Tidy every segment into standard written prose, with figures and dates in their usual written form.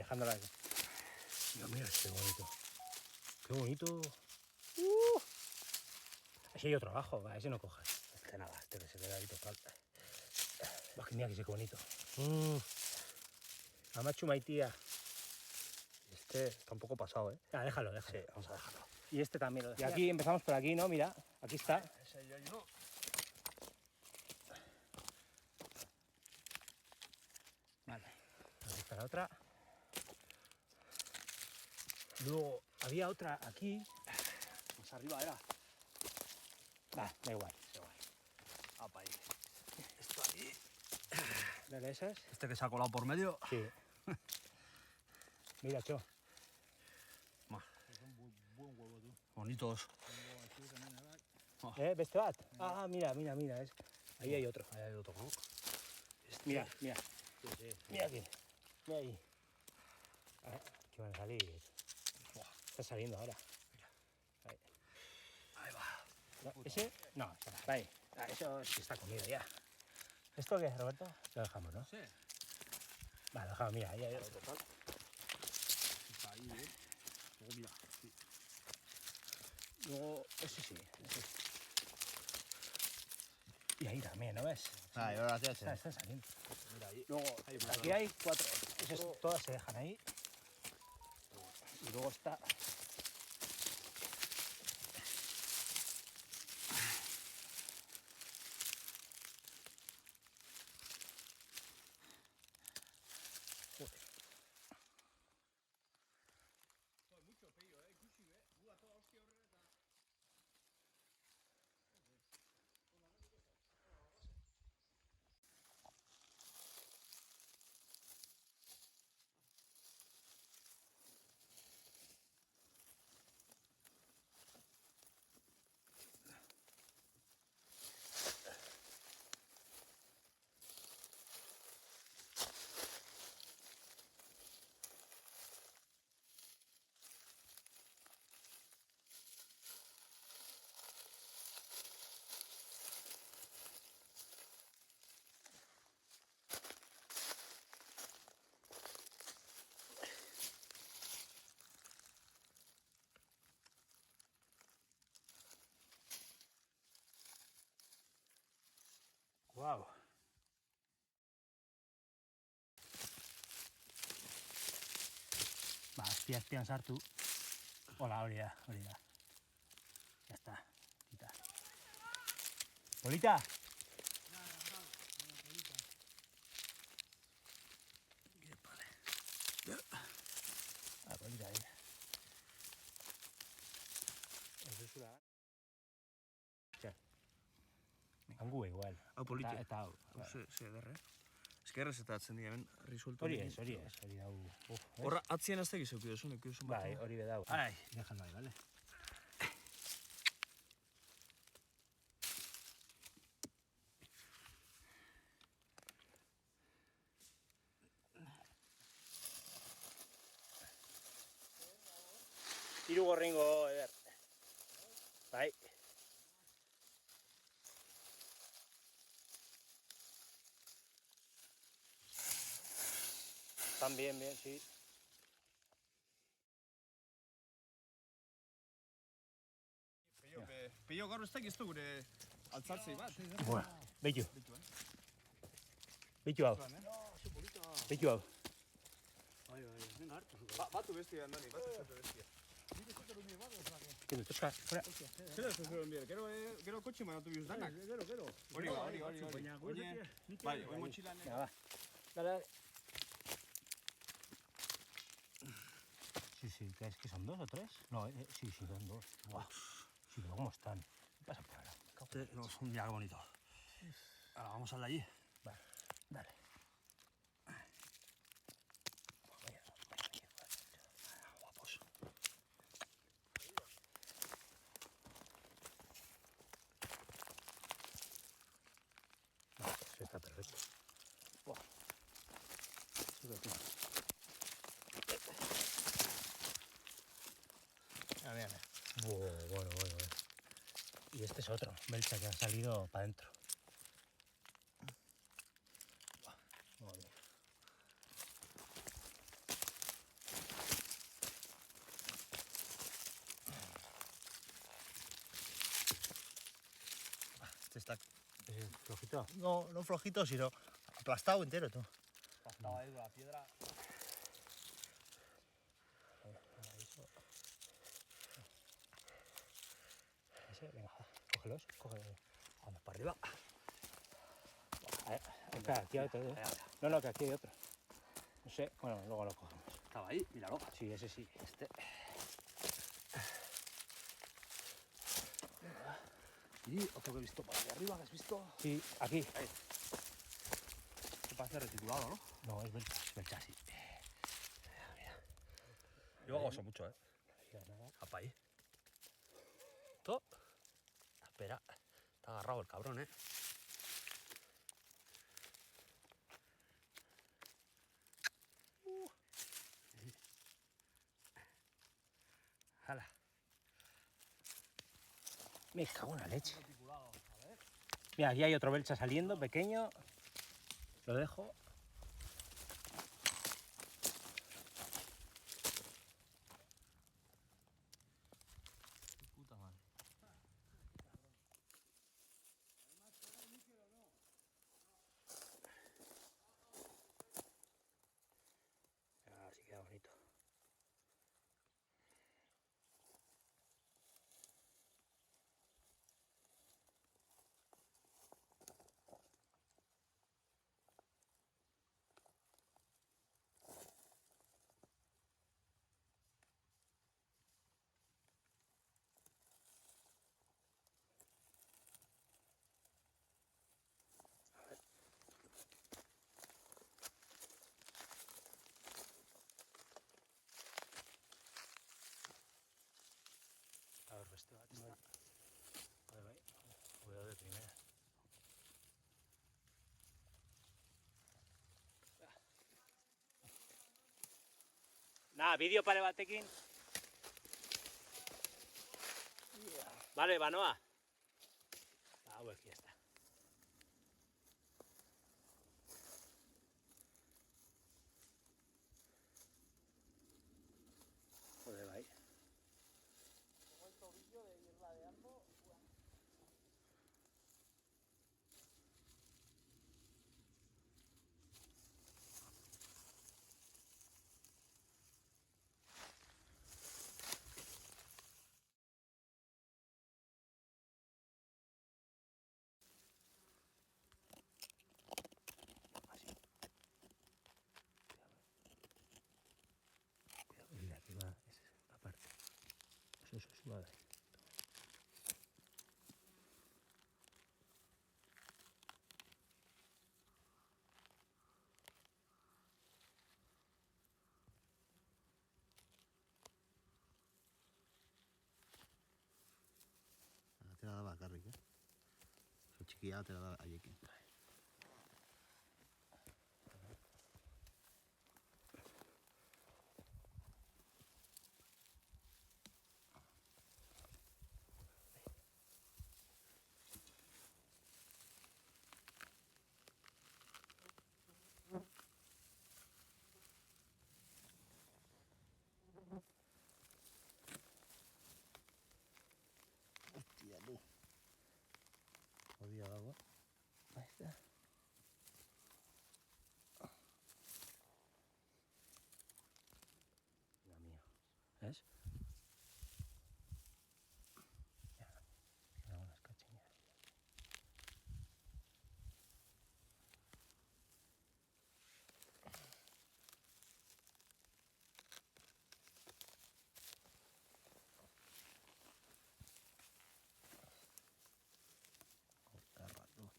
dejándola aquí. Dios mío, qué bonito. Qué bonito. Así hay otro abajo, a ese no cojas. Este nada, este que se queda ahí tocado. Va, que mira que sí, qué bonito. Amachu Maitía. Este está un poco pasado, ¿eh? Ah, déjalo. Sí, vamos a dejarlo. Y este también lo dejo. Y aquí empezamos por aquí, ¿no? Mira, aquí está. Ese ya hay uno. Vale, aquí está la otra. Luego había otra aquí. Más arriba era. Va, da igual. Apa ahí. Esto ahí. Dale esas. Este que se ha colado por medio. Sí. Mira, Cho. Buen huevo, tú. Bonitos. ¿Ves este bat? Ah, mira. Ahí hay otro. Ahí hay otro, ¿no? Mira. Mira aquí. Mira ahí. Ah, que van a salir. Está saliendo ahora. Ahí. Ahí va. No, ¿ese? No, está ahí. Ah, eso sí está comido ya. ¿Esto qué, Roberto? Lo dejamos, ¿no? Sí. Vale, lo dejamos. Mira, ahí hay otro. Está ahí, ¿eh? Luego mira. Sí. Luego, ese sí. Y ahí también, ¿no ves? Ah, y ahora sí, Están saliendo. Mira ahí. Luego, Ahí, aquí hay 4. Esas todas se dejan ahí. Y luego está... ¡Guau! Va, espias sartu. Hola, hori da. Ya está. Quita. ¿Bolita? Ah, bolita ahí. Eso es una... Hostia. Hangu igual. Hau politia. Eta hau. Ze ederre. Ez que errezetatzen dira, hemen, risulta. Hori hau. Horra, atzien azte gizeuki duzun, eki duzun bat. Bai, hori bedau. Ai. Déjalo ahí, vale? Hiru gorringo, eder. Bai. Están bien, sí. Pillo gaur ez da giztu gure altzartzei bat. Bueno, beitu. Beitu hau. Beitu hau. Bai, venga, hartu zuko. Batu bestia, Andoni, batu zute bestia. Kendu, toska, fuera. Zer ez zuen bide, gero kotxe manatu bihuz danak. Gero. Hori. Bai, hori motxilan. Venga, va. Dale. Sí, ¿es que son 2 o 3? No, sí, son 2. Buah. Sí, pero ¿cómo están? ¿Qué pasa por ahora? No, son ya bonito. Ahora vamos al de allí. Vale, dale. Guapos. No, eso está perfecto. Buah. Sube aquí. A ver. Bueno. Y este es otro, Belcha, que ha salido para adentro. Muy bien. flojito. No, no flojito, sino aplastado entero, tú. Aplastado ahí con la piedra. Ese, venga, cógelos, cógelos. Vamos para arriba. Espera, aquí hay otro. No, no, que aquí hay otro. No sé, bueno, luego lo cogemos. Estaba ahí, míralo. Sí, ese sí. Este. Y otro que he visto por ahí arriba, ¿que has visto? Sí, aquí. Ahí. Esto parece reticulado, ¿no? No, es belcha. Belcha, sí. Mira. Yo hago eso mucho, ¿eh? Apa ahí. Esto. Espera. Está agarrado el cabrón, ¿eh? Hala. Me cago en la leche. Mira, aquí hay otro belcha saliendo, pequeño. Lo dejo. Puta madre. A ver si queda bonito. A ver, esto está. Cuidado de primera. Nada, vídeo para el batequín. Vale, Vanoa. Ah, pues aquí está. Joder, va ahí. El de aquí va, esa parte. Eso es madre. Te la daba Carrick, ¿eh? Su chiquilla te la daba a Jekin. Hostia, tú. Jodida el agua. Ahí está. La mía. ¿Ves? Ya, quedan unas cachinillas. Perra, tú.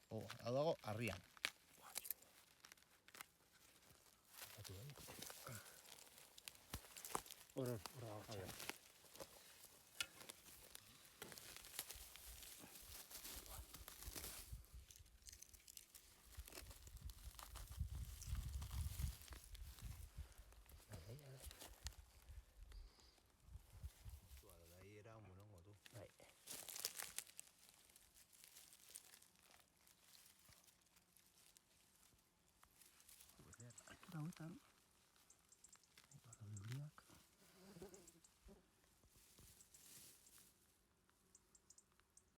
Oh, luego arrian. Horror, A ver. De ahí era un monongo, tú. Ahí. Ah.